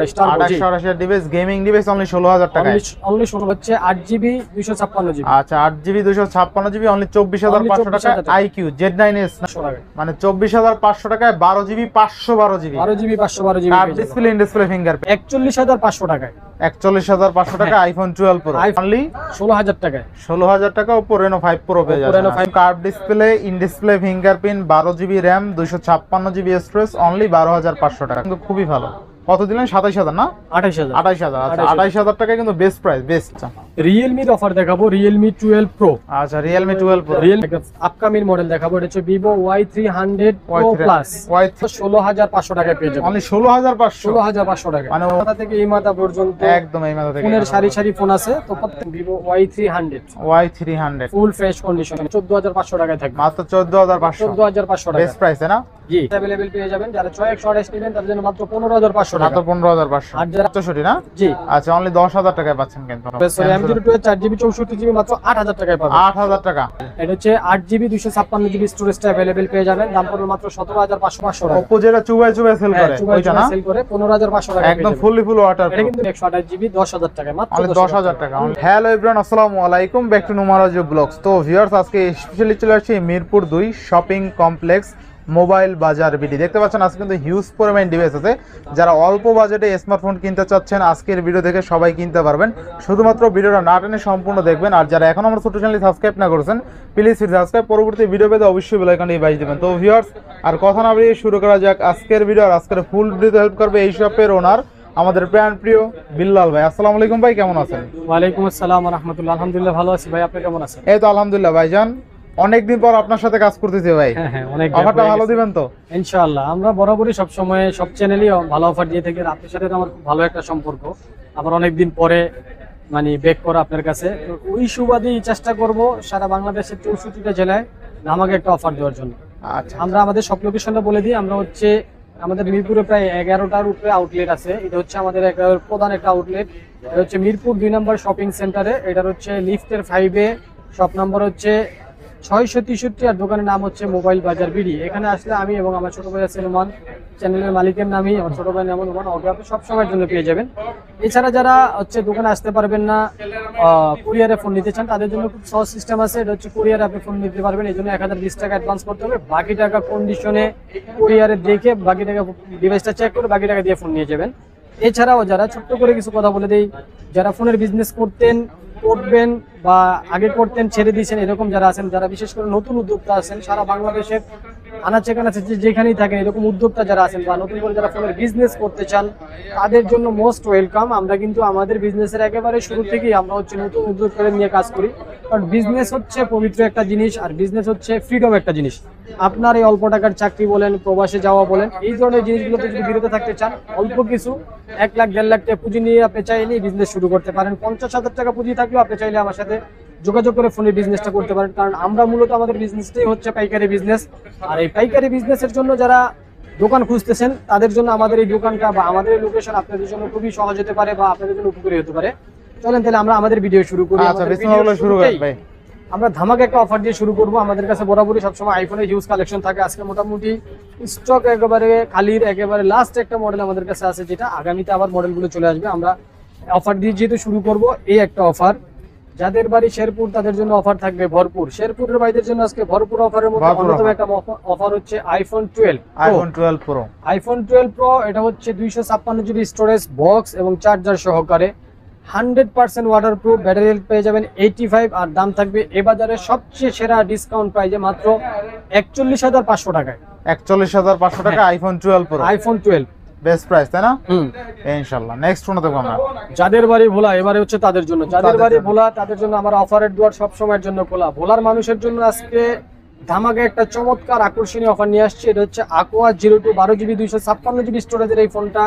2800 device, gaming device only 16000 টাকা। Only 16 হচ্ছে 8GB 256GB। আচ্ছা 8GB 256GB অনলি 24500 টাকা। IQ Z9s মানে 24500 টাকায় 12GB 512GB 512GB card display in display fingerprint 41500 টাকায়। 41500 টাকা আইফোন 12 প্রো অনলি 16000 টাকায়। 16000 টাকা Oppo Reno 5 Pro পেয়ে যাবেন। Curve display in display fingerprint 12GB RAM 256GB storage only 12500 টাকা। কিন্তু খুবই ভালো। কত দিলেন? 27000 না 28000। আচ্ছা 28000 টাকা কিন্তু বেস্ট প্রাইস, বেস্ট। Realme এর অফার দেখাবো, Realme 12 Pro। আচ্ছা Realme 12 Pro আপকামিং মডেল দেখাবো, এটা হচ্ছে Vivo Y300 Pro Plus 16500 টাকায় পেয়ে যাবেন। অনলি 16500 টাকা মানে মাথা থেকে এই মাথা পর্যন্ত একদম এই মাথা থেকে ফোনের সারি ফোন আছে। তো প্রত্যেক Vivo Y300 full fresh condition 14500 টাকায় থাকবে। মাত্র 14500 টাকা বেস্ট প্রাইস না? জি अवेलेबल পেয়ে যাবেন। যারা 6x নেবেন তাদের জন্য মাত্র 15500 টাকা। মাত্র 15500। আর যারা 64 না? জি আচ্ছা অনলি 10000 টাকায় পাচ্ছেন কিন্তু। M02 4GB 64GB মাত্র 8000 টাকায় পাবেন। 8000 টাকা। এটা হচ্ছে 8GB 256GB স্টোরেজটা अवेलेबल পেয়ে যাবেন। দাম পড়বে মাত্র 17500 টাকা। Oppo যেটা চুবাই সেল করে ওইটা না? সেল করে 15500 টাকা। একদম ফুল ওয়াটার। এটা কিন্তু 128GB 10000 টাকা মাত্র 10000 টাকা। হ্যালো एवरीवन, আসসালামু আলাইকুম, ব্যাক টু নুমারাজ ব্লগস। তো ভিউয়ার্স, আজকে স্পেশালি চলে আসছি মিরপুর 2 শপিং কমপ্লেক্স মোবাইল বাজার বিডি। দেখতে পাচ্ছেন আজকে কিন্তু হিউজ পরিমাণ ডিভাইস আছে। যারা অল্প বাজেটে স্মার্টফোন কিনতে চাচ্ছেন আজকের ভিডিও দেখে সবাই কিনতে পারবেন। শুধুমাত্র ভিডিওটা না টেনে সম্পূর্ণ দেখবেন। আর যারা এখন আমার ছোট চ্যানেল সাবস্ক্রাইব না করেছেন প্লিজ সাবস্ক্রাইব, পরবর্তী ভিডিও পেতে অবশ্যই বেল আইকনটি বাজিয়ে দিবেন। তো ভিউয়ার্স, আর কথা না বাড়িয়ে শুরু করা যাক আজকের ভিডিও। আর আজকের ফুল ভিডিওতে হেল্প করবে এই শপের ওনার আমাদের প্রিয় বিল্লাল ভাই। আসসালামু আলাইকুম ভাই, কেমন আছেন? ওয়ালাইকুম আসসালাম ওয়া রাহমাতুল্লাহ। আলহামদুলিল্লাহ ভালো আছি ভাই, আপনি কেমন আছেন? এই তো আলহামদুলিল্লাহ ভাইজান, অনেকদিন পর আপনার সাথে কাজ করতেছি ভাই। হ্যাঁ অনেক অফারটা ভালো দিবেন তো? ইনশাআল্লাহ। আমরা বরাবরই সব সময় সব চ্যানেলই ভালো অফার দিয়ে থাকি। আপনার সাথে আমার খুব ভালো একটা সম্পর্ক, আবার অনেকদিন পরে মানে ব্যাক করা আপনার কাছে। তো ওই সুবাদেই চেষ্টা করব সারা বাংলাদেশের 64টা জেলায় আমাকে একটা অফার দেওয়ার জন্য। আচ্ছা আমরা আমাদের সব লোকেশনটা বলে দিই। আমরা হচ্ছে আমাদের মিরপুরে প্রায় 11টার উপরে আউটলেট আছে। এটা হচ্ছে আমাদের প্রধান একটা আউটলেট। এটা হচ্ছে মিরপুর 2 নম্বর শপিং সেন্টারে। এটার হচ্ছে লিফটের 5-এ, শপ নম্বর হচ্ছে 663 আর দোকানের নাম হচ্ছে মোবাইল বাজার বিডি। এখানে আসলে আমি এবং আমার ছোট ভাই সেলমান, চ্যানেলের মালিকের নামই আমার ছোট ভাই নাম ওমান, ওকে আপনি সব সময়ের জন্য পেয়ে যাবেন। এছাড়া যারা হচ্ছে দোকানে আসতে পারবেন না, কুরিয়ারে ফোন নিতে চান, তাদের জন্য খুব সহজ সিস্টেম আছে। এটা হচ্ছে কুরিয়ারে আপনি ফোন নিতে পারবেন। এই জন্য 1020 টাকা অ্যাডভান্স করতে হবে। বাকি টাকা কন্ডিশনে কুরিয়ারে দেখে বাকি টাকা ডিভাইসটা চেক করে বাকি টাকা দিয়ে ফোন নিয়ে যাবেন। এছাড়াও যারা ছোট্ট করে কিছু কথা বলে দেই, যারা ফোনের বিজনেস করবেন বা আগে করতেন ছেড়ে দিয়েছেন, এরকম যারা আছেন, যারা বিশেষ করে নতুন উদ্যোক্তা আছেন সারা বাংলাদেশের আনাচে কানাচে যেখানেই থাকেন, এরকম উদ্যোক্তা যারা আছেন বা নতুন করে যারা ফোনের বিজনেস করতে চান তাদের জন্য মোস্ট ওয়েলকাম। আমরা কিন্তু আমাদের বিজনেসের একেবারে শুরু থেকেই আমরা হচ্ছে নতুন উদ্যোক্তাদের নিয়ে কাজ করি। কারণ বিজনেস হচ্ছে পবিত্র একটা জিনিস, আর বিজনেস হচ্ছে ফ্রিডম একটা জিনিস। আপনার এই অল্প টাকার চাকরি বলেন, প্রবাসে যাওয়া বলেন, এই ধরনের জিনিসগুলোতে যদি বিরত থাকতে চান, অল্প কিছু 1 লাখ 1.5 লাখ টাকা পুঁজি নিয়ে আপনি চাইলে বিজনেস শুরু করতে পারেন। 50,000 টাকা পুঁজি থাকলেও আপনি চাইলে আমার সাথে যোগাযোগ করে ফোনের বিজনেসটা করতে পারেন। কারণ আমরা মূলত আমাদের বিজনেসটাই হচ্ছে পাইকারি বিজনেস। আর এই পাইকারি বিজনেসের জন্য যারা দোকান খুঁজতেছেন তাদের জন্য আমাদের এই দোকানটা বা আমাদের এই লোকেশন আপনাদের জন্য খুবই সহজ হতে পারে বা আপনাদের জন্য উপকারী হতে পারে। চলেন তাহলে আমরা আমাদের ভিডিও শুরু করি। আচ্ছা বিসমিল্লাহ শুরু করেন ভাই। আমরা ধামাকা একটা অফার দিয়ে শুরু করব। আমাদের কাছে বরাবরই সবসময় আইফোনের হিউজ কালেকশন থাকে। আজকে মোটামুটি স্টক একেবারে খালির একেবারে লাস্ট একটা মডেল আমাদের কাছে আছে, যেটা আগামীতে আবার মডেলগুলো চলে আসবে। আমরা অফার দিয়ে যেহেতু শুরু করব, এই একটা অফার। যাদের বাড়ি শেরপুর তাদের জন্য অফার থাকবে ভরপুর। শেরপুরের ভাইদের জন্য আজকে ভরপুর অফারের মধ্যে অন্যতম একটা অফার হচ্ছে আইফোন 12 প্রো। আইফোন 12 প্রো এটা হচ্ছে 256GB স্টোরেজ বক্স এবং চার্জার সহকারে, 100% ওয়াটারপ্রুফ, ব্যাটারি হেলথ পেয়ে যাবেন 85। আর দাম থাকবে এ বাজারে সবচেয়ে সেরা ডিসকাউন্ট প্রাইজে মাত্র 41500 টাকায়। 41500 টাকা iPhone 12 pro. IPhone 12 best price তাই না? ইনশাআল্লাহ। নেক্সট ফোন দেখব আমরা। যাদের বাড়ি ভোলা, এবারে হচ্ছে তাদের জন্য। যাদের বাড়ি ভোলা তাদের জন্য আমার অফারের দুয়ার সব সময়ের জন্য খোলা। ভোলার মানুষের জন্য আজকে ধামাকা একটা চমৎকার আকর্ষণীয় অফার নিয়ে আসছে। এটা হচ্ছে Aqua 02 12GB 256GB স্টোরেজের এই ফোনটা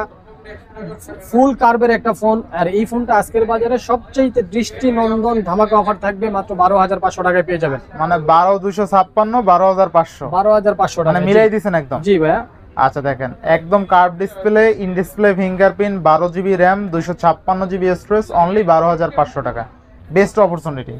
ফুল কার্ভের একটা ফোন। আর এই ফোনটা আজকের বাজারে সবচেয়ে দৃষ্টিনন্দন ধামাকা অফার থাকবে, মাত্র 12500 টাকায় পেয়ে যাবেন। মানে 12256 12500 টাকা মানে মিলাই দিবেন একদম। জি ভাইয়া। আচ্ছা দেখেন, একদম curve display in display fingerprint 12GB RAM 256GB storage only 12500 টাকা। Best opportunity.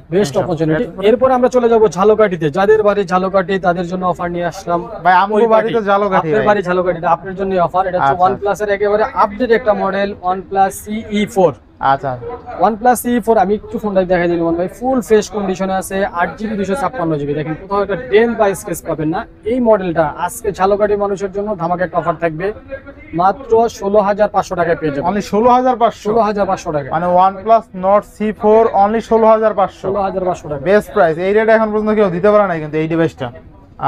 এরপর আমরা চলে যাব ঝালকাঠিতে। যাদের বাড়ি ঝালকাঠি তাদের জন্য অফার নিয়ে আসলাম ভাই। আমার বাড়িতে ঝালকাঠি, আপনার বাড়ি ঝালকাঠিতে আপনার জন্য অফার। এটা হচ্ছে OnePlus এর একেবারে আপডেট একটা মডেল OnePlus CE4। আচ্ছা, OnePlus CE4 আমি একটু ফোনটা দেখাই দিলাম ভাই। ফুল ফ্রেশ কন্ডিশনে আছে, 8GB 256GB। দেখেন কোথাও একটা ডেন্ট বা স্ক্র্যাচ পাবেন না। এই মডেলটা আজকে ঝালকাঠি মানুষের জন্য ধামাকা একটা অফার থাকবে, মাত্র 16,500 টাকায় পেয়ে যাবেন। অনলি 16,500, 16,500 টাকা। মানে OnePlus Nord C4 অনলি 16,500, 16,500 টাকা বেস্ট প্রাইস। এই রেট এখন পর্যন্ত কেউ দিতে পারে না কিন্তু এই ডিভাইসটা।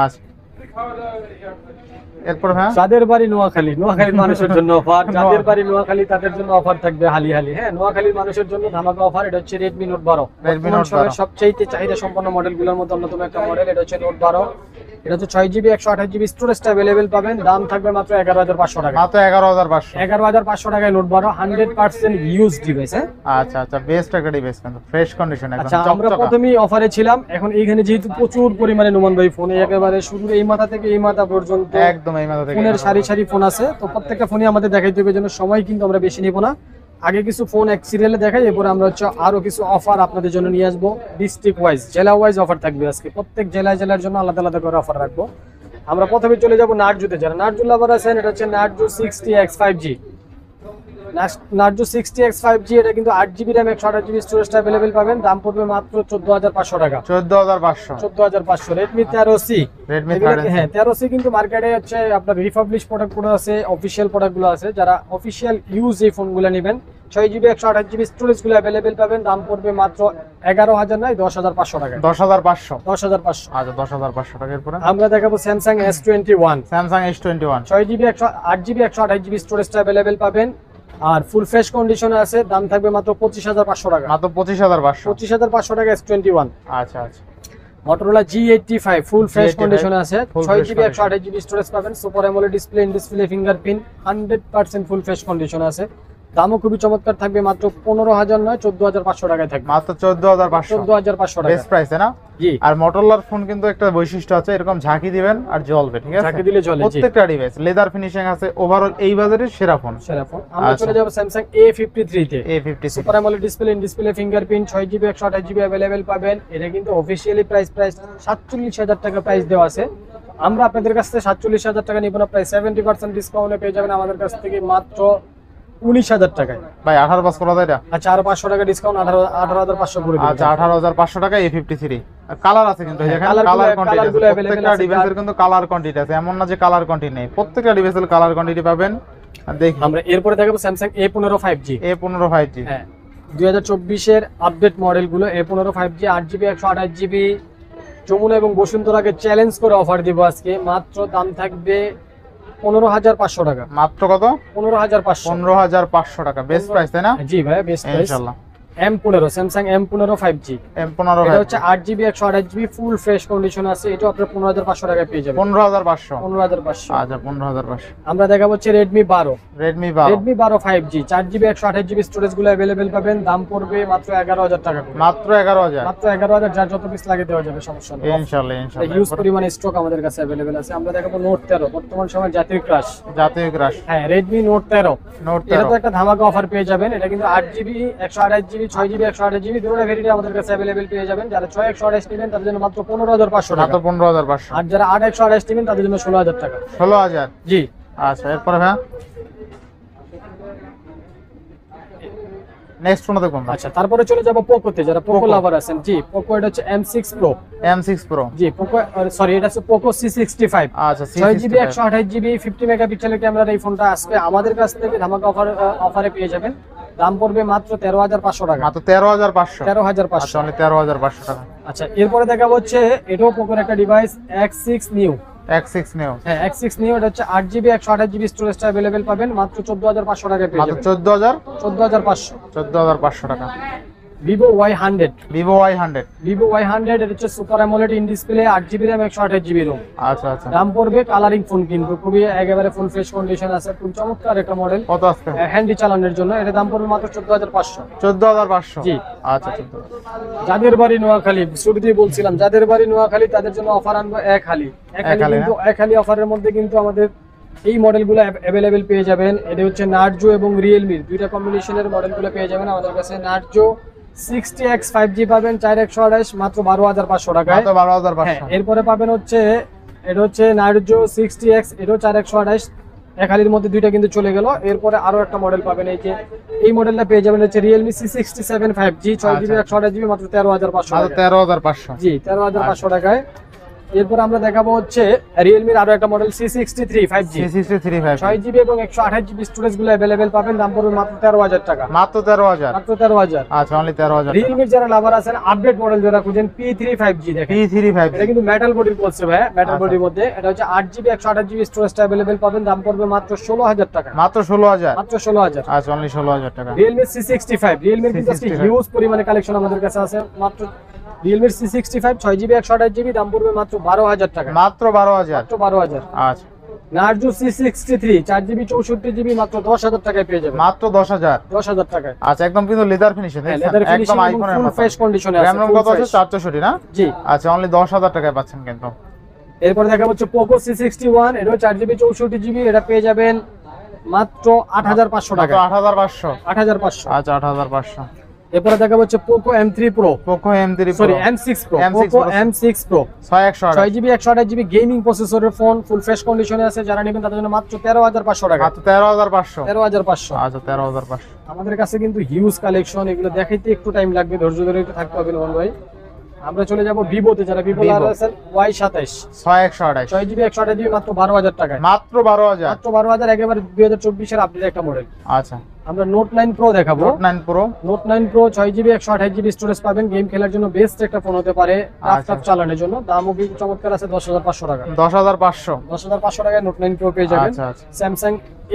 আচ্ছা, এরপর হ্যাঁ, যাদের বাড়ি নোয়াখালীর মানুষের জন্য অফার। যাদের বাড়ি নোয়াখালী তাদের জন্য অফার থাকবে হালি। হ্যাঁ, নোয়াখালীর মানুষের জন্য ধামাকা অফার। এটা হচ্ছে Redmi Note 12। Redmi Note 12 সবচেয়ে চাহিদা সম্পন্ন মডেলগুলোর মধ্যে অন্যতম একটা মডেল। এটা হচ্ছে Note 12। এটা হচ্ছে 6GB 128GB স্টোরেজটা अवेलेबल পাবেন। দাম থাকবে মাত্র 11,500 টাকা। মাত্র 11,500, 11,500 টাকায় Note 12 100% ইউজ ডিভাইস। হ্যাঁ, আচ্ছা, বেস্ট একটা ডিভাইস কিন্তু ফ্রেশ কন্ডিশন একদম আচ্ছা, আমরা চকচকা। প্রথমেই অফারে ছিলাম। এখন এইখানে যেহেতু প্রচুর পরিমাণে নোমান ভাই ফোন, একেবারে শুরু এই মাথা থেকে এই মাথা পর্যন্ত একদম এই মাথা থেকে ফোনের সারি ফোন আছে। তো প্রত্যেকটা ফোনই আমাদের দেখাইতে হবে, জন্য সময় কিন্তু আমরা বেশি নেব না। আগে কিছু ফোন এক সিরিয়ালে দেখাই, এরপরে আমরা হচ্ছে আরো কিছু অফার আপনাদের জন্য নিয়ে আসবো। ডিস্ট্রিক্ট ওয়াইজ, জেলা ওয়াইজ অফার থাকবে আজকে। প্রত্যেক জেলার জন্য আলাদা আলাদা করে অফার রাখবো। আমরা প্রথমে চলে যাব নার্জোতে। যারা নার্জো লাভার আছেন, এটা হচ্ছে Narzo 60X 5G। Narzo 60X 5G এটা কিন্তু 8GB RAM 128GB স্টোরেজটা अवेलेबल পাবেন। দাম পড়বে মাত্র 14,500 টাকা। 14,500। Redmi 13C। Redmi 13C, হ্যাঁ, 13C কিন্তু মার্কেটে হচ্ছে আপনার রিফাবলিশ প্রোডাক্টগুলো আছে, অফিশিয়াল প্রোডাক্টগুলো আছে। যারা অফিশিয়াল ইউজ এই ফোনগুলো নেবেন, 6GB 128GB স্টোরেজগুলো अवेलेबल পাবেন। দাম পড়বে মাত্র 11,000 নয় 10,500 টাকা। 10,500, 10,500। আচ্ছা 10,500 টাকা। এরপর আমরা দেখাবো Samsung S21। Samsung S21 6GB 8GB 128GB স্টোরেজটা अवेलेबल পাবেন। আর ফুল ফ্রেশ কন্ডিশনে আছে। দাম থাকবে মাত্র 25,500 টাকা। মাত্র 25,500, 25,500 টাকা S21। আচ্ছা। Motorola G85 full fresh G85 কন্ডিশনে আছে, full fresh 6GB 128GB storage পাবেন। Super AMOLED display, in display fingerprint, 100% full fresh কন্ডিশনে আছে। দামও খুবই চমৎকার থাকবে, মাত্র 15,000 নয় 14,500 টাকায় থাকবে। মাত্র 14,500, 14,500 টাকা বেস্ট প্রাইস না? জি। আর মোটরোলার ফোন কিন্তু একটা বৈশিষ্ট্য আছে, এরকম ঝাঁকি দিবেন আর জ্বলবে, ঠিক আছে? ঝাঁকি দিলে জ্বলে, জি। প্রত্যেকটা ডিভাইস লেদার ফিনিশিং আছে, ওভারঅল এই বাজারের সেরা ফোন। আমরা চলে যাব Samsung A53 তে। A53 super AMOLED display, in display fingerprint, 6GB 128GB available পাবেন। এটা কিন্তু অফিশিয়ালি প্রাইস 47,000 টাকা প্রাইস দেওয়া আছে। আমরা আপনাদের কাছ থেকে 47,000 টাকা নিব না, প্রায় 70% ডিসকাউন্টে পেয়ে যাবেন আমাদের কাছ থেকে মাত্র 19,000 টাকায়। ভাই 18,500 করা যায় এটা? আচ্ছা, আর 500 টাকা ডিসকাউন্ট, 18,500 করে দিন। আচ্ছা 18,500 টাকা A53। কালার আছে কিন্তু, দেখেন কালার কোয়ান্টিটি আছে, প্রত্যেকটা ডিভাইসের কিন্তু কালার কোয়ান্টিটি আছে, এমন না যে কালার কোয়ান্টিটি নেই, প্রত্যেকটা ডিভাইসের কালার কোয়ান্টিটি পাবেন। দেখি আমরা এরপরে দেখাবো Samsung A15 5G। A15 5G, হ্যাঁ, 2024 এর আপডেট মডেলগুলো। A15 5G 8GB 128GB Jamuna এবং বসুন্ধরাকে চ্যালেঞ্জ করে অফার দিব আজকে। মাত্র দাম থাকবে 15,500 টাকা। মাত্র কত? 15,500। 15,500 টাকা, বেস্ট প্রাইস তাই না? জি ভাই, বেস্ট প্রাইস ইনশাআল্লাহ। M15 Samsung M15 5G। M15 এটা হচ্ছে 8GB 128GB full fresh condition আছে। এটা আপনারা 15,500 টাকায় পেয়ে যাবেন। 15,500, 15,500। আচ্ছা 15,500। আমরা দেখাবো হচ্ছে Redmi 12। Redmi 12 5G 4GB 128GB storage গুলো अवेलेबल পাবেন। দাম পড়বে মাত্র 11,000 টাকা করে। মাত্র 11,000, মাত্র 11,000। যার যত পিস লাগে দেওয়া যাবে, সমস্যা নেই। ইনশাআল্লাহ হিউজ পরিমাণে স্টক আমাদের কাছে अवेलेबल আছে। আমরা দেখাবো Note 13, বর্তমান সময়ের জাতীয় ক্রাশ। হ্যাঁ, Redmi Note 13। এটা তো একটা ধামাকা অফার পেয়ে যাবেন। এটা কিন্তু 8GB 128GB 6GB 128GB দুটো ভেরিয়েন্ট আমাদের কাছে अवेलेबल পেয়ে যাবেন। যারা 6 128 নেবেন তাদের জন্য মাত্র 15,500 টাকা। মাত্র 15,500। আর যারা 8 128 নেবেন তাদের জন্য 16,000 টাকা। 16,000, জি। আচ্ছা এরপর হ্যাঁ নেক্সট ফোন দেখুন। আচ্ছা, তারপরে চলে যাব পোকোতে। যারা পোকো লাভার আছেন, জি, পোকো এটা হচ্ছে M6 Pro। M6 Pro, জি, পোকো সরি এটা হচ্ছে পোকো C65। আচ্ছা 6GB 128GB 50 মেগাপিক্সেলের ক্যামেরার এই ফোনটা আসবে আমাদের কাছ থেকে ধামাকা অফারে পেয়ে যাবেন। দাম পড়বে মাত্র 13,500 টাকা। মাত্র 13,500, 13,500। আচ্ছা অনলি 13,500 টাকা। আচ্ছা, এরপরে দেখাবো হচ্ছে এটাও পোকোর একটা device X6 Neo। X6 Neo, হ্যাঁ, X6 Neo এটা হচ্ছে 8GB 128GB স্টোরেজটা अवेलेबल পাবেন। মাত্র 14,500 টাকায় পেয়ে মাত্র যাবেন। 14,500, 14,500। 14,500 টাকা। Vivo Y100। Vivo Y100, Vivo Y100 এটা হচ্ছে super AMOLED in display 8GB RAM 128GB ROM। আচ্ছা আচ্ছা। দাম পড়বে, কালারিং ফোন কিন্তু খুবই একেবারে ফুল ফ্রেশ কন্ডিশন আছে, খুব চমৎকার একটা মডেল। কত আসছে? হ্যান্ডি চালানোর জন্য এটা দাম পড়বে মাত্র 14,500। 14,500, জি। আচ্ছা 14। যাদের বাড়ি নোয়াখালী, শুরুতেই বলছিলাম যাদের বাড়ি নোয়াখালী তাদের জন্য অফার আনবো এক হালি। কিন্তু এক হালি অফারের মধ্যে কিন্তু আমাদের এই মডেলগুলো अवेलेबल পেয়ে যাবেন। এটা হচ্ছে নার্জো এবং রিয়েলমি দুইটা কম্বিনেশনের মডেলগুলো পেয়ে যাবেন আমাদের কাছে। নার্জো 60x 5G পাবেন 4128 মাত্র 12500 টাকায়। মাত্র 12500। হ্যাঁ, এরপরে পাবেন হচ্ছে এটা হচ্ছে নার্জো 60x, এটাও 4128। একালির মধ্যে দুইটা কিন্তু চলে গেল। এরপরে আরো একটা মডেল পাবেন, এই মডেলটা পেয়ে যাবেন হচ্ছে Realme C67 5G 6GB 128GB মাত্র 13500 মাত্র টাকা। 13500। জি 13500 টাকায়। এরপর আমরা দেখাবো হচ্ছে Realme আরো একটা model C63 5G 6GB 6GB এবং 128GB স্টোরেজ গুলো अवेलेबल পাবেন। দাম পড়বে মাত্র 13000 টাকা। মাত্র 13000। মাত্র 13000। আচ্ছা, অনলি 13000। Realme যারা লাভার আছেন, আপডেট মডেল যারা খুঁজেন, P3 5G দেখেন। P3 5G এটা কিন্তু মেটাল বডির বলছে ভাই, মেটাল বডির মধ্যে। এটা হচ্ছে 8GB 128GB স্টোরেজটা अवेलेबल পাবেন। দাম পড়বে মাত্র 16000 টাকা। মাত্র 16000। মাত্র 16000। আচ্ছা, অনলি 16000 টাকা। Realme C65, Realme কিন্তু আজকে হিউজ পরিমাণে কালেকশন আমাদের কাছে আছে। মাত্র Realme C65 6GB 128GB দাম পড়বে মাত্র 12000 টাকা। মাত্র 12000। মাত্র 12000। আচ্ছা, Narzo C63 4GB 64GB মাত্র 10000 টাকায় পেয়ে যাবেন। মাত্র 10000। 10000 টাকায়। আচ্ছা, একদম কিন্তু লেদার ফিনিশিং হ্যাঁ, দেখছেন, leather finishing একদম এবং আইফোনের full মতো। fresh condition এ আছে, RAM ROM full কত আছে? fresh। 464 না? জি। আচ্ছা, অনলি 10000 টাকায় পাচ্ছেন কিন্তু। এরপর দেখা হচ্ছে Poco C61, এটাও 4GB 64GB, এটা পেয়ে যাবেন মাত্র 8500 মাত্র টাকা। 8500। 8500। আচ্ছা, 8500। এরপর দেখা হচ্ছে Poco M3 Pro, Poco M3 sorry Pro M6 Pro, M6 Poco Pro। M6 Pro 6128। 6GB 128GB gaming প্রসেসরের ফোন, ফুল ফ্রেশ কন্ডিশনে আছে। যারা নেবেন তাদের জন্য মাত্র 13500 টাকা। মাত্র 13500। 13500। আচ্ছা, 13500। আমাদের কাছে কিন্তু হিউজ কালেকশন, এগুলো দেখাইতে একটু টাইম লাগবে, ধৈর্য ধরে একটু থাকতে হবে নোমান ভাই। আমরা চলে যাব ভিভোতে, যারা ভিভো Vivo। লাভার আছেন Y27 6128। 6GB 128GB মাত্র 12000 টাকায়। মাত্র 12000। মাত্র 12000, একেবারে 2024 এর আপডেট একটা মডেল। আচ্ছা, আমরা নোট 9 প্রো দেখাবো। Note 9 pro. Note 9 pro 6GB 128GB storage পাবেন। গেম খেলার জন্য বেস্ট একটা ফোন হতে পারে, ল্যাপটপ চালানোর জন্য। দামও কিন্তু চমৎকার আছে, 10500 টাকা। 10500। 10500 টাকায় নোট 9 প্রো পেয়ে যাবেন। আচ্ছা, আচ্ছা। Samsung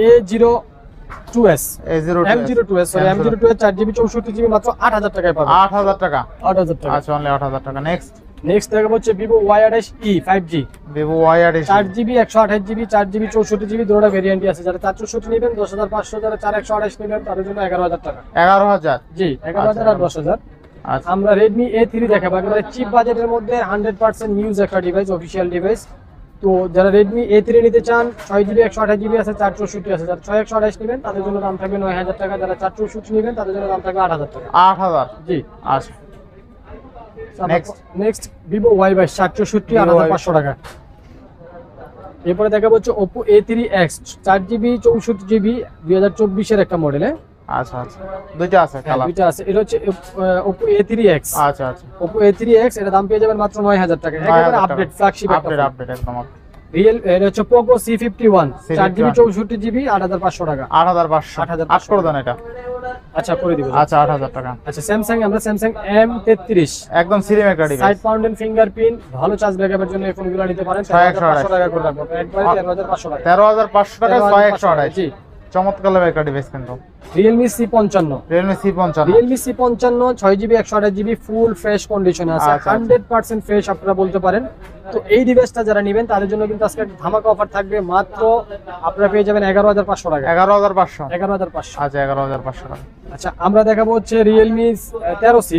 A02s A02s M02s sorry M02s 4GB 64GB মাত্র 8000 টাকায় পাবেন। 8000 টাকা। 8000 টাকা। আচ্ছা, অনলি 8000 টাকা। নেক্সট নেক্সট দেখাবো হচ্ছে Vivo Y28e 5G Vivo Y28। 4GB 128GB 4GB 64GB দুটোটা ভেরিয়েন্টই আছে। যারা 464 নেবেন 10500, যারা 4128 নেবেন তাদের জন্য 11000 টাকা। 11000। জি 11000 আর 10000। আচ্ছা, আমরা Redmi A3 দেখাবো, একেবারে চিপ বাজেটের মধ্যে 100% নিউজ একটা ডিভাইস, অফিশিয়াল ডিভাইস। তো যারা Redmi A3 নিতে চান, 6GB 128GB আছে, 464 আছে। যারা 6128 নেবেন তাদের জন্য দাম থাকবে 9000 টাকা। যারা 464 নেবেন তাদের জন্য দাম থাকবে 8000 টাকা। 8000। জি। আচ্ছা, নেক্সট Vivo Y22 764 8500 টাকা। এরপরে দেখাবো হচ্ছে Oppo A3X 4GB 64GB 2024 এর একটা মডেল। আচ্ছা, আচ্ছা, দুইটা আছে কালার। দুইটা আছে। এটা হচ্ছে Oppo A3X। আচ্ছা, আচ্ছা, Oppo A3X, এর দাম পেয়ে যাবেন মাত্র 9000 টাকা। একেবারে আপডেট ফ্ল্যাগশিপ একটা আপডেট ফোন। আপডেট একদম এটা হচ্ছে Poco C51 4GB 64GB 8500 টাকা। 8500। 8500 আট করে দেন এটা। আচ্ছা করে দিব। আচ্ছা, 8000 টাকা। আচ্ছা, আমরা স্যামসাং M33 একদম সিরিম একটা ডিভাইস। সাইড মাউন্টেন ফিঙ্গারপ্রিন্ট, ভালো চার্জ ব্যাকআপের জন্য এই ফোনগুলো নিতে পারেন। 13500 টাকা করে রাখবো, একবারে 13500 টাকা। 13500 টাকা 6128। জি। চমৎকার লেভেল একটা ডিভাইস কিন্তু। Realme C55 Realme C55। Realme C55 6GB 128GB ফুল ফ্রেশ কন্ডিশনে আছে, আচ্ছা, 100% ফ্রেশ আপনারা বলতে পারেন। তো এই ডিভাইসটা যারা নেবেন তাদের জন্য কিন্তু আজকে একটা ধামাকা অফার থাকবে। মাত্র আপনারা পেয়ে যাবেন 11500 টাকা। 11500। 11500। আচ্ছা, 11500 টাকা। আচ্ছা, আমরা দেখাবো হচ্ছে Realme 13C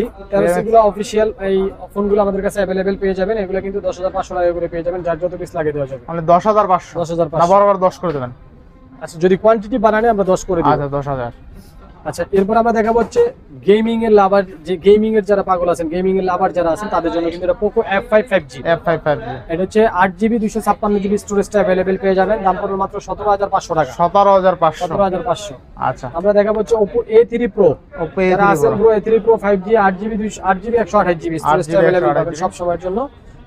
গুলো অফিশিয়াল এই ফোনগুলো আমাদের কাছে अवेलेबल পেয়ে যাবেন। এগুলো কিন্তু 10500 টাকা করে পেয়ে যাবেন, যার যত পিস লাগে দেওয়া যাবে। মানে 10500। 10500 না, বরাবর 10 করে দেবেন। আচ্ছা, যদি কোয়ান্টিটি বাড়ানে আমরা 10 করে দিই। আচ্ছা, 10000। আচ্ছা, এরপর আমরা দেখাবো হচ্ছে গেমিং এর লাভার, যে গেমিং এর যারা পাগল আছেন, গেমিং এর লাভার যারা আছেন তাদের জন্য কিন্তু এটা Poco F5 5G। F5 5G। এটা হচ্ছে 8GB 256GB স্টোরেজটা अवेलेबल পেয়ে যাবেন। দাম পড়বে মাত্র 17500 টাকা। 17500। 17500। আচ্ছা, আমরা দেখাবো হচ্ছে Oppo A3 Pro। Oppo যারা A3 আছেন Pro। Pro A3 Pro 5G 8GB 128GB স্টোরেজটা 8GB available পাবেন সব সময়ের জন্য।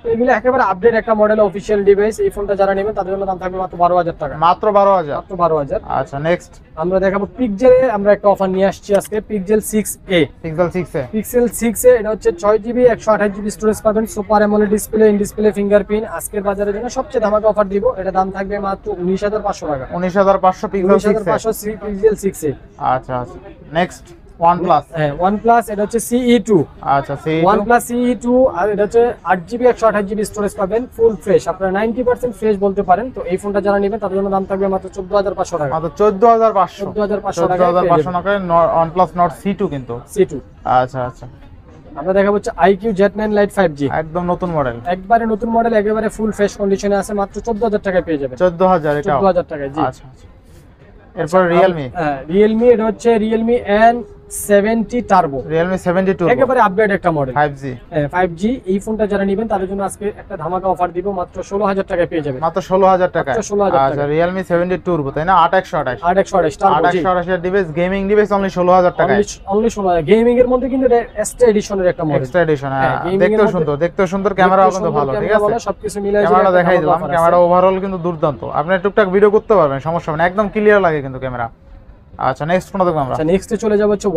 তো এগুলো একেবারে আপডেট একটা মডেল, অফিশিয়াল ডিভাইস। এই ফোনটা যারা নেবেন তাদের জন্য দাম থাকবে মাত্র 12000 টাকা। মাত্র 12000। মাত্র 12000। আচ্ছা, নেক্সট আমরা দেখাবো পিক্সেলে, আমরা একটা অফার নিয়ে আসছি আজকে, Pixel 6a। Pixel 6a। Pixel 6a এটা হচ্ছে 6GB 128GB স্টোরেজ পাবেন, super AMOLED display, in display fingerprint. আজকের বাজারের জন্য সবচেয়ে ধামাকা অফার দিব। এটা দাম থাকবে মাত্র 19500 টাকা। 19500 Pixel 6a। 19500 Pixel 6a। আচ্ছা, আচ্ছা, নেক্সট OnePlus। হ্যাঁ, OnePlus এটা হচ্ছে CE2। আচ্ছা, C2। OnePlus CE2 আর এটা হচ্ছে 8GB 128GB স্টোরেজ পাবেন, ফুল ফ্রেশ, আপনারা 90% ফ্রেশ বলতে পারেন। তো এই ফোনটা যারা নেবেন তাদের জন্য দাম থাকবে মাত্র 14500 টাকা। মাত্র 14500। 14500 টাকা। 14500 টাকায় OnePlus Nord C2 কিন্তু। C2। আচ্ছা, আচ্ছা, আমরা দেখাবো হচ্ছে IQ Z9 Lite 5G। একদম নতুন মডেল। একবারে নতুন মডেল, একেবারে ফুল ফ্রেশ কন্ডিশনে আছে, মাত্র 14000 টাকায় পেয়ে যাবেন। 14000 এটা। 14000 টাকায়। জি। আচ্ছা, আচ্ছা। এরপর Realme। হ্যাঁ, Realme এটা হচ্ছে Realme 70 টার্বো, Realme 70 Turbo একেবারে আপডেট একটা মডেল 5G। 5G। এই ফোনটা যারা নেবেন তাদের জন্য আজকে একটা ধামাকা অফার দিব, মাত্র 16000 টাকায় পেয়ে যাবেন। মাত্র 16000 টাকা। মাত্র 16000 টাকা। আচ্ছা Realme 70 Turbo তাই না? 8128 8128 টার্বো, জি 8128 এর ডিভাইস, গেমিং ডিভাইস অনলি 16000 টাকা। অনলি 16000। গেমিং এর মধ্যে কিন্তু এক্সট্রা এডিশনের একটা মডেল, এক্সট্রা এডিশন। হ্যাঁ, gaming এর দেখতেও মধ্যে- সুন্দর, দেখতেও সুন্দর, ক্যামেরাও কিন্তু ভালো, ঠিক আছে। সবকিছু মিলাই ক্যামেরাটা দেখাই দিলাম, ক্যামেরা ওভারঅল কিন্তু দুর্দান্ত। আপনি টুকটাক ভিডিও করতে পারবেন, সমস্যা হবে না, একদম ক্লিয়ার লাগে কিন্তু ক্যামেরা। আচ্ছা নেক্সট কোন দেখব আমরা? আচ্ছা নেক্সটে চলে যাব হচ্ছে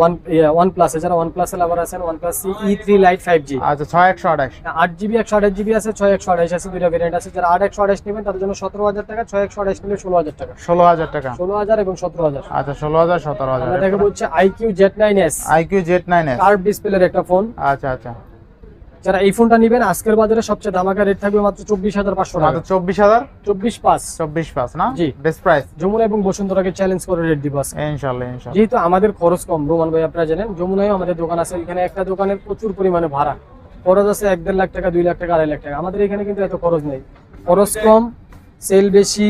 OnePlus এ, যারা OnePlus এর লাভার আছেন, OnePlus E3 Lite 5G। আচ্ছা 6128 8GB 128GB আছে, 6128 আছে, দুইটা ভেরিয়েন্ট আছে। যারা 8128 নেবেন তাদের জন্য 17000 টাকা, 6128 নিলে 16000 টাকা। 16000 টাকা। 16000 এবং 17000। আচ্ছা 16000 আমরা 17000। দেখাবো হচ্ছে IQ Z9s, IQ Z9s curve ডিসপ্লের একটা ফোন। আচ্ছা আচ্ছা, যারা এই ফোনটা নেবেন আজকের বাজারে সবচেয়ে ধামাকা রেট থাকবে মাত্র 24500 টাকা। মাত্র 24000 24,500। 24,500 না? জি। বেস্ট প্রাইস যমুনা এবং বসুন্ধরাকে চ্যালেঞ্জ করে রেট দিব আজকে। ইনশাআল্লাহ ইনশাআল্লাহ। যেহেতু আমাদের খরচ কম, রোমান ভাই আপনারা জানেন, যমুনায় আমাদের দোকান আছে, এখানে একটা দোকানের প্রচুর পরিমাণে ভাড়া, খরচ আছে 1.5 লাখ টাকা, 2 লাখ টাকা, 2.5 লাখ টাকা। আমাদের এখানে কিন্তু এত খরচ নেই, খরচ কম, সেল বেশি,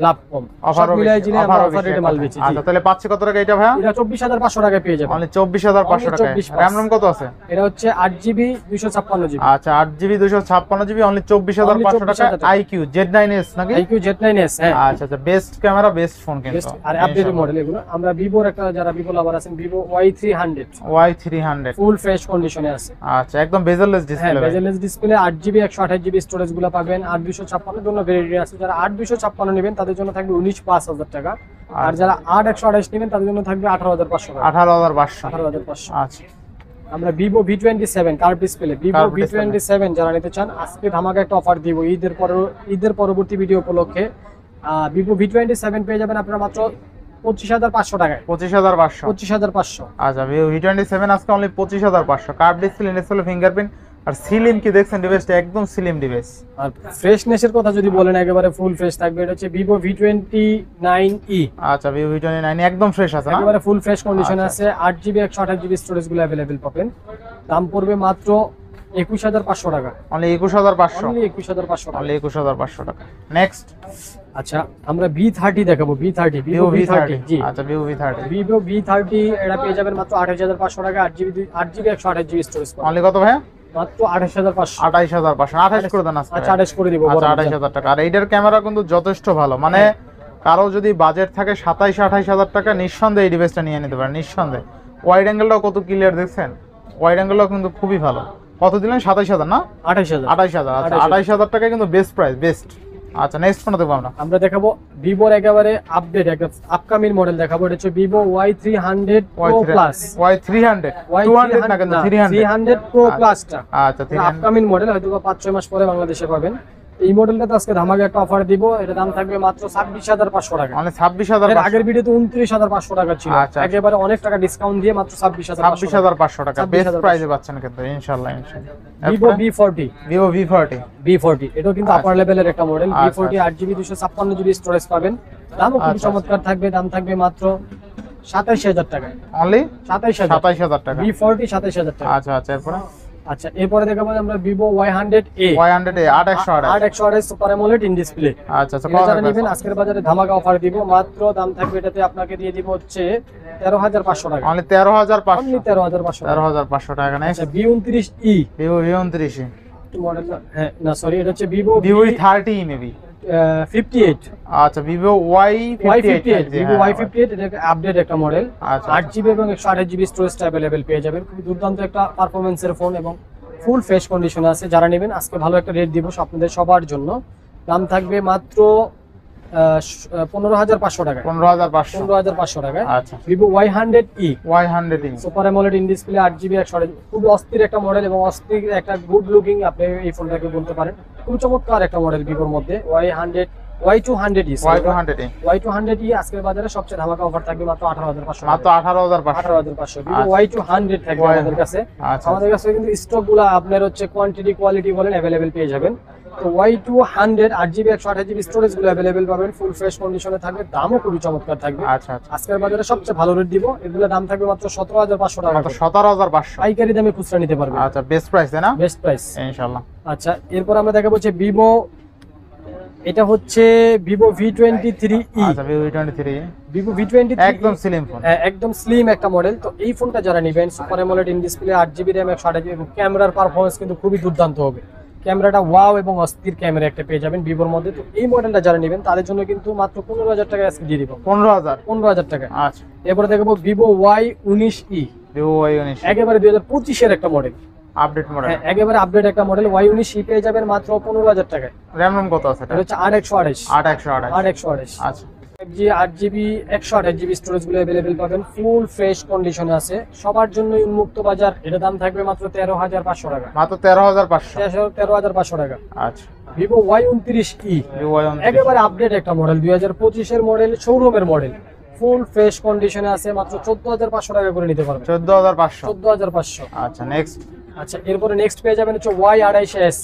লাভ কম, অফার সব মিলাই জিলে আমরা অফার রেটে মাল বেচি। আচ্ছা তাহলে পাচ্ছি কত টাকা এটা ভাইয়া? এটা 24500 টাকায় পেয়ে যাবেন। অনলি 24500 টাকা। 24,500 RAM ROM কত আছে? এটা হচ্ছে 8GB 256GB। আচ্ছা 8GB 256GB অনলি 24500 টাকা। 24,500 টাকা। IQ Z9s নাকি? IQ Z9s, হ্যাঁ। আচ্ছা আচ্ছা, বেস্ট ক্যামেরা, বেস্ট ফোন কিন্তু। Best আর আপডেটেড মডেল এগুলো। আমরা ভিভোর একটা, যারা ভিভো লাভার আছেন, ভিভো Y300 Y300 ফুল ফ্রেশ কন্ডিশনে আছে। আচ্ছা একদম বেজেললেস হ্যাঁ, display. বেজেলেস display, 8GB 128GB storage গুলো পাবেন, 8256 জন্য ভেরিয়েন্ট আছে। যারা 8256 নেবেন তাদের জন্য থাকবে 19,500 টাকা, আর যারা 8128 নেবেন তাদের জন্য থাকবে 18500 টাকা। 18500। 18500। আচ্ছা আমরা Vivo V27 curve display, Vivo Curved display। V27 যারা নিতে চান আজকে ধামাকা একটা অফার দিব ঈদের পরবর্তী ভিডিও উপলক্ষে। ভিভো V27 পেয়ে যাবেন আপনারা মাত্র 25,500 টাকায়। 25500। 25,500। আচ্ছা Vivo V27 আজকে only 25500। Curve display, display fingerprint, আর স্লিম কি দেখছেন ডিভাইসটা, একদম স্লিম ডিভাইস। আর ফ্রেশনেসের কথা যদি বলেন একেবারে ফুল ফ্রেশ থাকবে। এটা হচ্ছে ভিভো V29e। আচ্ছা Vivo V29 একদম ফ্রেশ আছে না? একেবারে ফুল ফ্রেশ কন্ডিশনে আচ্ছা। আছে, 8GB 128GB স্টোরেজ গুলো अवेलेबल পাবেন। দাম পড়বে মাত্র 21500 টাকা। অনলি 21500। অনলি 21500 টাকা। অনলি 21500 টাকা। নেক্সট আচ্ছা আমরা V30 দেখাবো, V30 Vivo V30। জি আচ্ছা Vivo V30 ভিভো V30 এটা পেয়ে যাবেন মাত্র 28500 টাকা, 8GB 128GB স্টোরেজ পাবেন। অনলি কত ভাইয়া? মাত্র 28500। 28500। 28 করে দেন আজকে। আচ্ছা 28 করে দিব। আচ্ছা 28000 টাকা। আর এইটার ক্যামেরা কিন্তু যথেষ্ট ভালো, মানে কারো যদি বাজেট থাকে 27-28000 টাকা, নিঃসন্দেহে এই ডিভাইসটা নিয়ে নিতে পারেন, নিঃসন্দেহে। ওয়াইড অ্যাঙ্গেলটাও কত ক্লিয়ার দেখছেন, ওয়াইড অ্যাঙ্গেলটাও কিন্তু খুবই ভালো। কত দিলেন? 27000 না? 28000। 28000। আচ্ছা 28000 টাকা কিন্তু বেস্ট প্রাইস, বেস্ট। আচ্ছা নেক্সট কোনটা দেখবো আমরা? আমরা দেখাবো ভিভোর একেবারে আপডেট একটা আপকামিং মডেল দেখাবো। এটা হচ্ছে Vivo Y300 Pro Plus। Y300 200 না কিন্তু 300 Pro Plusটা আচ্ছা 300 আপকামিং মডেল, হয়তো 5-6 মাস পরে বাংলাদেশে পাবেন। এই মডেলটাতে আজকে ধামাকা একটা অফার দিব। এটা দাম থাকবে মাত্র 26500 টাকা। মানে 26500। এর আগের ভিডিওতে 29500 টাকা ছিল, আচ্ছা। একেবারে অনেক টাকা ডিসকাউন্ট দিয়ে মাত্র 26500 টাকা বেস্ট 26,500 প্রাইসে পাচ্ছেন কিন্তু ইনশাআল্লাহ ইনশাআল্লাহ। Vivo V40। Vivo V40 এটাও কিন্তু আপার লেভেলের একটা মডেল। আচ্ছা, V40 8GB 256GB স্টোরেজ পাবেন। দামও খুব আচ্ছা, চমৎকার থাকবে, দাম থাকবে মাত্র 27000 টাকা। অনলি 27000। 27000 টাকা। V40 27000 টাকা। আচ্ছা আচ্ছা এরপর আচ্ছা এরপরে দেখাবো আমরা Vivo Y100A। Y100 8128। 8128 super AMOLED in display. আচ্ছা আচ্ছা এটা যারা নেবেন আজকের বাজারে ধামাকা অফার দিব। মাত্র দাম থাকবে এটাতে আপনাকে দিয়ে দিব হচ্ছে 13500 টাকা। অনলি 13500। অনলি 13500 টাকা। 13500 টাকা। নেক্সট আচ্ছা V29e Vivo V29 মডেল, হ্যাঁ না সরি, এটা হচ্ছে ভিভো Vivo V30 মেবি। 58। আচ্ছা Vivo Y58 ভিভো Y58 এটা আপডেট একটা মডেল। আচ্ছা 8GB এবং 128GB স্টোরেজটা अवेलेबल পেয়ে যাবেন। খুব দুর্দান্ত একটা পারফরম্যান্সের ফোন এবং ফুল ফ্রেশ কন্ডিশনে আছে। যারা নেবেন আজকে ভালো একটা রেট দিব আপনাদের সবার জন্য। দাম থাকবে মাত্র 15500 টাকা। 15500। 15500 টাকায় আচ্ছা Vivo Y100e। Y100e super AMOLED in display 8GB 128। খুব অস্থির একটা মডেল এবং অস্থির একটা গুড লুকিং, আপনি এই ফোনটাকে বলতে পারেন। খুব চমৎকার একটা মডেল ভিভোর মধ্যে। Y200e আজকের বাজারে সবচেয়ে ধামাকা অফার থাকবে মাত্র 18500। মাত্র 18500। 18500 ভিভো Y200 থাকবে আমাদের কাছে। আচ্ছা আমাদের কাছে কিন্তু স্টকগুলো আপনার হচ্ছে কোয়ান্টিটি কোয়ালিটি বলেন अवेलेबल পেয়ে যাবেন। তো Y200 8GB 128GB স্টোরেজ গুলো अवेलेबल পাবেন, ফুল ফ্রেশ কন্ডিশনে থাকবে, দামও খুবই চমৎকার থাকবে। আচ্ছা আচ্ছা আজকের বাজারে সবচেয়ে ভালো রেট দিব। এগুলো দাম থাকবে মাত্র 17500 টাকা। মাত্র 17500। পাইকারি দামে খুচরা নিতে পারবেন। আচ্ছা বেস্ট প্রাইস তাই না? Best price. ইনশাআল্লাহ। আচ্ছা এরপর আমরা দেখাবো হচ্ছে ভিভো এটা হচ্ছে ভিভো V23e। আচ্ছা V23 ভিভো V23 একদম স্লিম ফোন, একদম স্লিম একটা মডেল। তো এই ফোনটা যারা নেবেন, super AMOLED in display, 8GB RAM 128GB এবং ক্যামেরার পারফরম্যান্স কিন্তু খুবই দুর্দান্ত হবে। ক্যামেরাটা ওয়াও এবং অস্থির ক্যামেরা একটা পেয়ে যাবেন ভিভোর মধ্যে। তো এই মডেলটা যারা নেবেন তাদের জন্য কিন্তু মাত্র 15,000 টাকা আজকে দিয়ে দিব। 15,000 টাকা। আচ্ছা এরপরে দেখবো ভিভো Y19e। ভিভো Y19 একেবারে 2025 এর একটা মডেল, আপডেট মডেল, একেবারে আপডেট একটা মডেল। Y19e পেয়ে যাবেন মাত্র 15,000 টাকায়। র‍্যাম রম কত আছে এটা? এটা হচ্ছে 8/128। 8/128। আচ্ছা 5G 8GB 128GB স্টোরেজ গুলো अवेलेबल পাবেন, ফুল ফ্রেশ কন্ডিশনে আছে, সবার জন্যই উন্মুক্ত বাজার। এটা দাম থাকবে মাত্র 13,500 টাকা। মাত্র 13,500। 13,500 টাকা। আচ্ছা ভিভো Y29e ভিভো Y29 একেবারে আপডেট একটা মডেল, 2025 এর মডেল, শোরুমের মডেল, ফুল ফ্রেশ কন্ডিশনে আছে, মাত্র 14,500 টাকা করে নিতে পারবেন। 14,500। 14,500। আচ্ছা নেক্সট। আচ্ছা এরপরে নেক্সট পেয়ে যাবেন হচ্ছে Y28s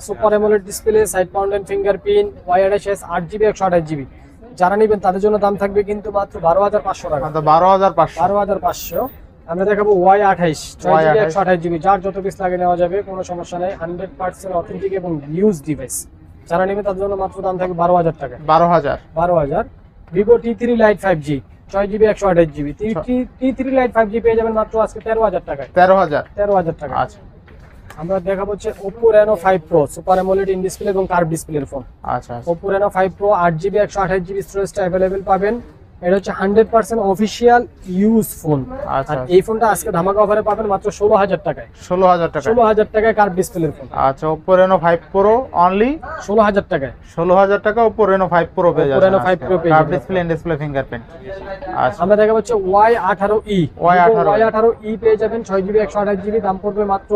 super AMOLED display, side mounted fingerprint, Y28s 8GB 128GB। যারা নেবেন তাদের জন্য দাম থাকবে কিন্তু মাত্র 12,500 টাকা। 12,500। 12,500। আমরা দেখাবো Y28 6GB 128GB, যার যত পিস লাগে নেওয়া যাবে, কোনো সমস্যা নেই, 100% অথেন্টিক এবং ইউজ ডিভাইস। যারা নেবেন তাদের জন্য মাত্র দাম থাকবে 12,000 টাকা। 12,000। Vivo T3 Lite 5G 6GB 128GB, T3 Lite 5G পেয়ে যাবেন মাত্র আজকে 13,000 টাকায়। 13,000 টাকা। আচ্ছা আমরা দেখাবো হচ্ছে Oppo Reno 5 Pro super AMOLED in display এবং কার্ভ ডিসপ্লের ফোন। আচ্ছা Oppo Reno 5 Pro 8GB 128GB স্টোরেজটা अवेलेबल পাবেন। এটা হচ্ছে 100% অফিশিয়াল ইউজ ফোন। আচ্ছা আর এই ফোনটা আজকে ধামাকা অফারে পাবেন মাত্র 16,000 টাকায়। 16,000 টাকা। 16,000 টাকায় কার্ভ ডিসপ্লের ফোন। আচ্ছা Oppo Reno 5 Pro অনলি 16,000 টাকায়। 16,000 টাকা Oppo Reno 5 Pro পেয়ে যাবেন। Oppo Reno 5 Pro পেয়ে কার্ভ যাবেন। Display, in display fingerprint. আচ্ছা আমরা দেখাবো হচ্ছে Y18e। Y18e পেয়ে যাবেন 6GB 128GB, দাম পড়বে মাত্র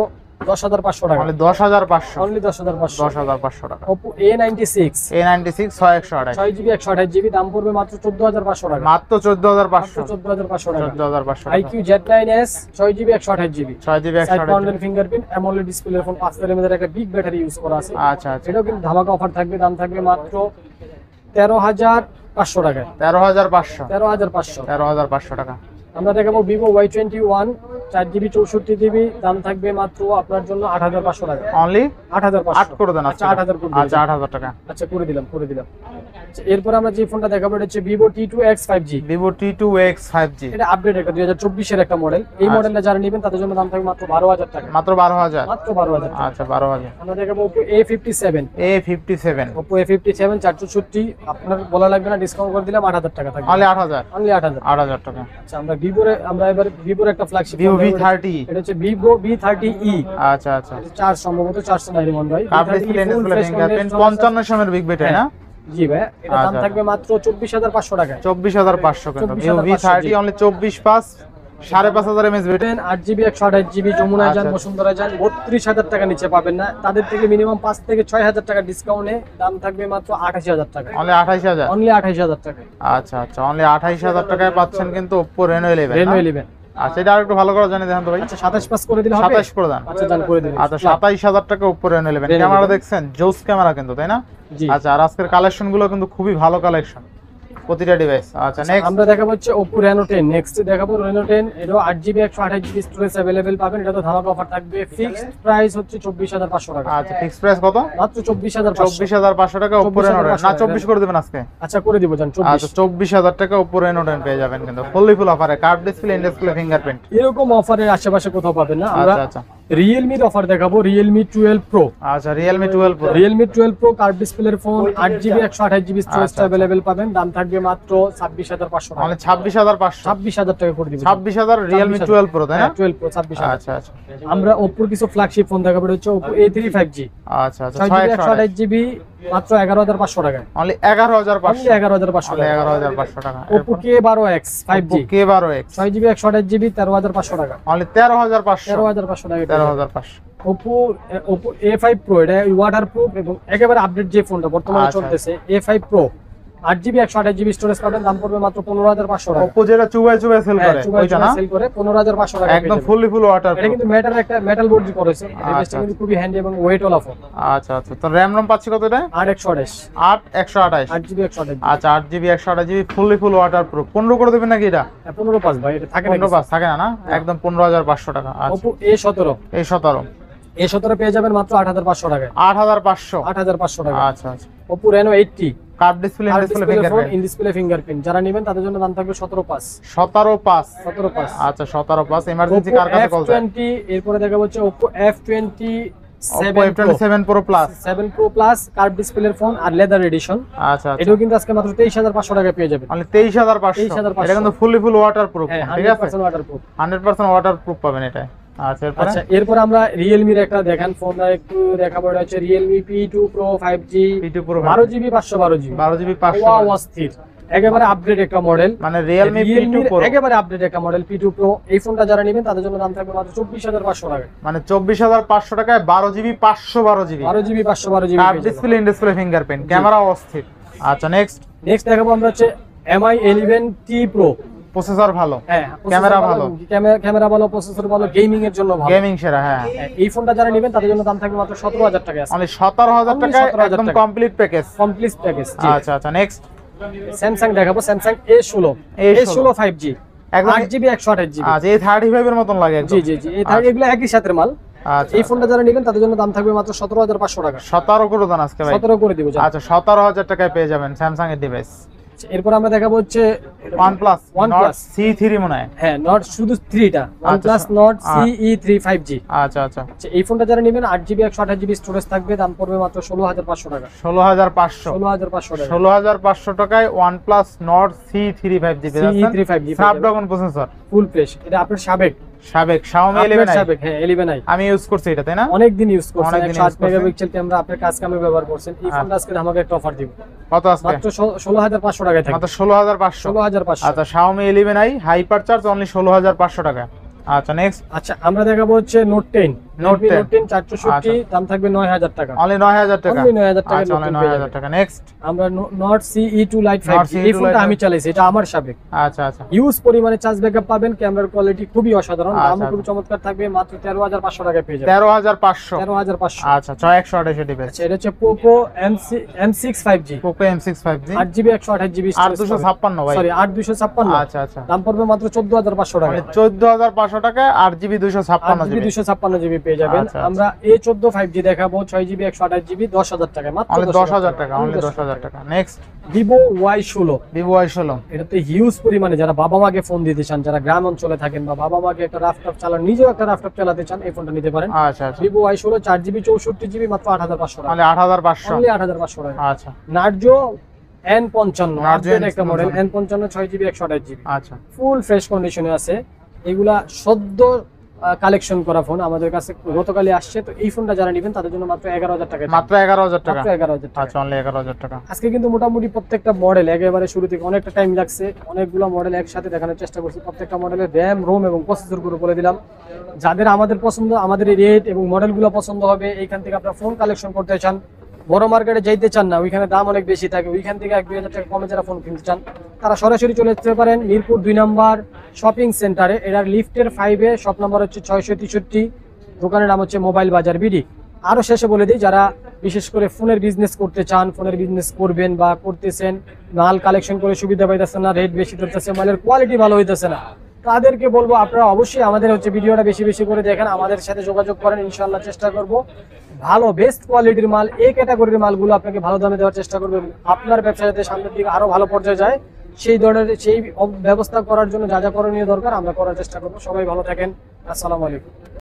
10,500 টাকা। মানে 10,500। অনলি 10,500। 10,500 টাকা। Oppo A96 A96 6/128। 6GB 128GB, দাম পড়বে মাত্র 14,500 টাকা। মাত্র 14,500। 14,500 টাকা। 14,500 IQ Z9s 6GB 128GB, 6GB side 128। Mounted fingerprint, AMOLED ডিসপ্লের ফোন, 5 এর একটা বিগ ব্যাটারি ইউজ করা আছে। আচ্ছা আচ্ছা এটাও কিন্তু ধামাকা অফার থাকবে, দাম থাকবে মাত্র 13,500 টাকায়। 13,500। 13,500। 13,500 টাকা। আমরা দেখাবো ভিভো Y21 4GB 64GB, দাম থাকবে মাত্র আপনার জন্য 8,500 টাকা। অনলি 8,500। 8 করে দেন। আচ্ছা 8,000 করে দিলাম। আচ্ছা 8,000 টাকা। আচ্ছা করে দিলাম। আচ্ছা এরপর আমরা যে ফোনটা দেখাবো এটা হচ্ছে Vivo T2X 5G। Vivo T2X 5G এটা আপডেট একটা 2024 এর একটা মডেল। এই মডেলটা যারা নেবেন তাদের জন্য দাম থাকবে মাত্র 12,000 টাকা। মাত্র 12,000। মাত্র 12,000 টাকা। আচ্ছা 12,000। আমরা দেখাবো Oppo A57। A57 Oppo A57 464, আপনার বলা লাগবে না, ডিসকাউন্ট করে দিলাম 8,000 টাকা থাকবে। অনলি 8,000। অনলি 8,000। 8,000 টাকা। আচ্ছা আমরা এবার ভিভোর একটা ফ্ল্যাগশিপ Vivo V30। এটা হচ্ছে ভিভো V30e। আচ্ছা আচ্ছা। 4 সম্ভবত 491 ভাই। Curve display, in display fingerprint, 55 এর বিগ ব্যাটারি না? জি ভাই, এটা দাম আচ্ছা। থাকবে মাত্র 24,500 টাকা। 24,500 কিন্তু। Vivo 24,500 V30 only 24/5 5,500 mAh battery. 8GB 128GB যমুনায় যান, আচ্ছা। বসুন্ধরায় যান, 32,000 টাকা নিচে পাবেন না। তাদের থেকে মিনিমাম 5 থেকে 6,000 টাকা ডিসকাউন্টে দাম থাকবে মাত্র 28,000 টাকা। অনলি 28,000। অনলি 28,000 টাকা। আচ্ছা আচ্ছা অনলি 28,000 টাকায় পাচ্ছেন কিন্তু Oppo Reno 11 Reno না? 11। আচ্ছা এটা আরেকটু ভালো করে জানি দেখেন তো ভাই। আচ্ছা 27 পাস করে দিলে হবে। 27 করে দেন। আচ্ছা জান করে দিবেন। আচ্ছা 27,000 টাকা Oppo Reno 11। Reno camera 11। দেখছেন জোস ক্যামেরা কিন্তু, তাই না? জি। আচ্ছা আর আজকের কালেকশন গুলো কিন্তু খুবই ভালো কালেকশন প্রতিটা ডিভাইস। আচ্ছা নেক্সট। আমরা দেখাবো হচ্ছে Oppo Reno 10। নেক্সট দেখাবো Reno 10। এটা 8GB 128GB স্টোরেজ अवेलेबल পাবেন। এটা তো ধামাকা অফার থাকবে। ফিক্সড প্রাইস হচ্ছে 24,500 টাকা। আচ্ছা ফিক্স প্রাইস কত? মাত্র 24,500। 24,500 টাকা Oppo Reno 10 না 24 করে দিবেন আজকে? আচ্ছা করে দিব জান 24। আচ্ছা 24,000 টাকা Oppo Reno 10 পেয়ে যাবেন কিন্তু ফুল অফারে, curve display, in display fingerprint. এরকম অফারের আশেপাশে কোথাও পাবেন না। আমরা আচ্ছা আচ্ছা Realme-র অফার দেখাবো, Realme 12 Pro। আচ্ছা Realme 12 Pro। Realme 12 Pro curve ডিসপ্লের ফোন, 8GB 128GB স্টোরেজটা আচ্ছা। अवेलेबल পাবেন। দাম থাকবে মাত্র 26,500 টাকা। মানে 26,500। 26,000 টাকা করে দিব। 26,000 Realme 12 Pro তাই না? 12 Pro 26,000। আচ্ছা আচ্ছা আমরা Oppo র কিছু ফ্ল্যাগশিপ ফোন দেখাবো, এটা হচ্ছে Oppo A3 5G। আচ্ছা আচ্ছা 6GB 128GB, মাত্র 11,500 টাকায়। অনলি 11,500। 11,500 টাকা। 11,500 টাকা। Oppo K12X 5G, Oppo K12X 6GB 128GB, 13,500 টাকা। অনলি 13,500। 13,500 টাকা। 13,500। Oppo A5 Pro, এটা ওয়াটারপ্রুফ এবং একেবারে আপডেট যে ফোনটা বর্তমানে আচ্ছা। চলতেছে, A5 Pro 8GB 128GB storage পাবেন। দাম পড়বে মাত্র 15,500 টাকা। Oppo যেটা চুবাই সেল করে ওইটা না? সেল করে 15,500 টাকা। একদম ফুল ওয়াটার। এটা কিন্তু মেটাল বোর্ড দিয়ে করেছে। আচ্ছা, ডিভাইসটা কিন্তু খুবই হ্যান্ডি এবং ওয়েট ওয়ালা ফোন। আচ্ছা আচ্ছা তো RAM ROM পাচ্ছি কত এটা? 8/128। 8/128। 8GB 128GB। আচ্ছা 8GB 128GB ফুল ওয়াটার প্রুফ। 15 করে দিবেন নাকি এটা? 15/5 ভাই, এটা থাকে না। 15/5 থাকে না? একদম 15,500 টাকা। আচ্ছা Oppo A17। এই 17 A17 পেয়ে যাবেন মাত্র 8,500 টাকায়। 8,500। 8,500 টাকা। আচ্ছা আচ্ছা Oppo Reno 80 curve display, in display fingerprint, in display fingerprint যারা নেবেন তাদের জন্য দাম থাকবে 17,500 17,500। আচ্ছা 17,500। এমার্জেন্সি কার কাছে কল যায়? F20 এরপরে দেখা হচ্ছে Oppo F20 Oppo F27 Pro Plus 7 Pro Plus curve ডিসপ্লের ফোন আর লেদার এডিশন। আচ্ছা আচ্ছা, এটাও কিন্তু আজকে মাত্র 23,500 টাকায় পেয়ে যাবেন। মানে 23,500। এটা কিন্তু ফুল ওয়াটারপ্রুফ, ঠিক আছে? 100% ওয়াটারপ্রুফ, 100% ওয়াটারপ্রুফ পাবেন এটা। আচ্ছা এরপর আমরা Realme এর একটা দেখেন ফোনটা একটু দেখাবো। এটা হচ্ছে Realme P2 Pro 5G, P2 Pro 12GB 512GB, 12GB 500, wow অস্থির, একেবারে আপডেট একটা মডেল। মানে Realme P2 Pro একেবারে আপডেট একটা মডেল P2 Pro। এই ফোনটা যারা নেবেন তাদের জন্য দাম থাকবে মাত্র 24,500 টাকা, মানে 24,500 টাকায় 12GB 512GB, 12GB 512GB curve display, in display fingerprint, camera অস্থির। আচ্ছা নেক্সট দেখাবো আমরা হচ্ছে MI 11T Pro। প্রসেসর ভালো, হ্যাঁ ক্যামেরা ভালো, ক্যামেরা ভালো, প্রসেসর ভালো, গেমিং এর জন্য ভালো, গেমিং সেরা। হ্যাঁ, এই ফোনটা যারা নেবেন তাদের জন্য দাম থাকবে মাত্র 17,000 টাকা, মানে 17,000 টাকায় একদম কমপ্লিট প্যাকেজ। আচ্ছা আচ্ছা, নেক্সট স্যামসাং দেখাবো। স্যামসাং A16 5G, একদম 8GB 128GB। আচ্ছা, এই 35 এর মতন লাগে একদম। জি এই এগুলো একই সাথের মাল। আচ্ছা, এই ফোনটা যারা নেবেন তাদের জন্য দাম থাকবে মাত্র 17,500 টাকা। 17 করে দেন আজকে ভাই, 17 করে দিব। আচ্ছা 17,000 টাকায় পেয়ে যাবেন স্যামসাং এর ডিভাইস। এরপর আমরা দেখাবো হচ্ছে OnePlus Nord C3 মনে হয়। হ্যাঁ, নট শুধু 3টা, OnePlus Nord CE3 5G। আচ্ছা আচ্ছা, এই ফোনটা যারা নেবেন 8GB 128GB স্টোরেজ থাকবে, দাম পড়বে মাত্র 16,500 টাকা। 16,500 টাকায় OnePlus Nord C3 5G CE3 5G Snapdragon processor, full fresh. এটা আপনার সাবেক Xiaomi 11i, হ্যাঁ 11i আমি ইউজ করছি এটা, তাই না? অনেক দিন ইউজ করছেন। অনেকদিন 7 মেগাপিক্সেল ক্যামেরা আপনার কাজ কামে ব্যবহার করছেন। এই ফোনটা আজকে আমাকে একটা অফার দিব। কত আজকে? মাত্র 16,500 টাকায় থাকবে। মাত্র 16,500। 16,500। আচ্ছা, Xiaomi 11i hyper charge only 16,500 টাকা। আচ্ছা নেক্সট, আচ্ছা আমরা দেখাবো হচ্ছে Note 10 464, দাম থাকবে 9,000 টাকা, অনলি 9,000 টাকা। অনলি 9,000 টাকা। আচ্ছা, অনলি 9,000 টাকা। নেক্সট আমরা Nord CE2 Lite 5G, এই ফোনটা আমি চালাইছি, এটা আমার সাবেক। আচ্ছা আচ্ছা, ইউজ পরিমাণে চার্জ ব্যাকআপ পাবেন, ক্যামেরার কোয়ালিটি খুবই অসাধারণ, দাম খুব চমৎকার থাকবে, মাত্র 13,500 টাকায় পেয়ে যাবেন। 13,500। 13,500। আচ্ছা 6128 ডিভাইস। আচ্ছা, এটা হচ্ছে Poco M6 5G, Poco M6 5G 8GB 128GB, 856 ভাই, সরি 8,256। আচ্ছা আচ্ছা, দাম পড়বে মাত্র 14,500 টাকা, মানে 14,500 টাকায় 8GB 256GB 256GB পেয়ে যাবেন। আচ্ছা, আমরা A14 5G দেখাবো, 6GB 128GB, 10,000 টাকা, মাত্র অনলি 10,000 টাকা, অনলি 10,000 টাকা। Next, Vivo Y16। Vivo Y16 এটাতে হিউজ পরিমাণে যারা বাবা মাকে ফোন দিতে চান, যারা গ্রাম অঞ্চলে থাকেন বা বাবা মাকে একটা রাফটপ চালান, নিজেও একটা রাফটপ চালাতে চান, এই ফোনটা নিতে পারেন। আচ্ছা আচ্ছা, Vivo Y16 4GB 64GB, মাত্র 8,500 টাকা, অনলি 8,500। অনলি 8,500 টাকা। আচ্ছা, Narzo N55 Narzo একটা মডেল, N55 6GB 128GB, আচ্ছা, ফুল ফ্রেশ কন্ডিশনে আছে। এগুলা সদ্য কালেকশন করা ফোন আমাদের কাছে গতকালই আসছে। তো এই ফোনটা যারা নেবেন তাদের জন্য মাত্র 11,000 টাকা, মাত্র 11,000 টাকা। মাত্র 11,000 টাকা। আচ্ছা, অনলি 11,000 টাকা। আজকে কিন্তু মোটামুটি প্রত্যেকটা মডেল একেবারে শুরু থেকে অনেকটা টাইম লাগছে, অনেকগুলো মডেল একসাথে দেখানোর চেষ্টা করছি। প্রত্যেকটা মডেলের র্যাম, রোম এবং প্রসেসর গুলো বলে দিলাম। যাদের আমাদের পছন্দ, আমাদের রেট এবং মডেলগুলো পছন্দ হবে, এইখান থেকে আপনারা ফোন কালেকশন করতে চান, বড় মার্কেটে যাইতে চান না, ওইখানে দাম অনেক বেশি থাকে, ওইখান থেকে 1-2,000 টাকা কমে যারা ফোন কিনতে চান তারা সরাসরি চলে যেতে পারেন মিরপুর 2 নম্বর শপিং সেন্টারে। এটার লিফটের 5-এ, শপ নাম্বার হচ্ছে 663, দোকানের নাম হচ্ছে মোবাইল বাজার বিডি। আরো শেষে বলে দিই, যারা বিশেষ করে ফোনের বিজনেস করতে চান, ফোনের বিজনেস করবেন বা করতেছেন, মাল কালেকশন করে সুবিধা পাইতেছেন না, রেট বেশি ধরতেছে, মালের কোয়ালিটি ভালো হইতেছে না, তাদেরকে বলবো আপনারা অবশ্যই আমাদের হচ্ছে ভিডিওটা বেশি বেশি করে দেখেন, আমাদের সাথে যোগাযোগ করেন, ইনশাআল্লাহ চেষ্টা করব ভালো বেস্ট কোয়ালিটির মাল, এই ক্যাটাগরির মালগুলো আপনাকে ভালো দামে দেওয়ার চেষ্টা করবেন। আপনার ব্যবসা যাতে সামনের দিকে আরো ভালো পর্যায়ে যায়, সেই ধরনের সেই ব্যবস্থা করার জন্য যা যা করণীয় দরকার আমরা করার চেষ্টা করবো। সবাই ভালো থাকেন, আসসালামু আলাইকুম।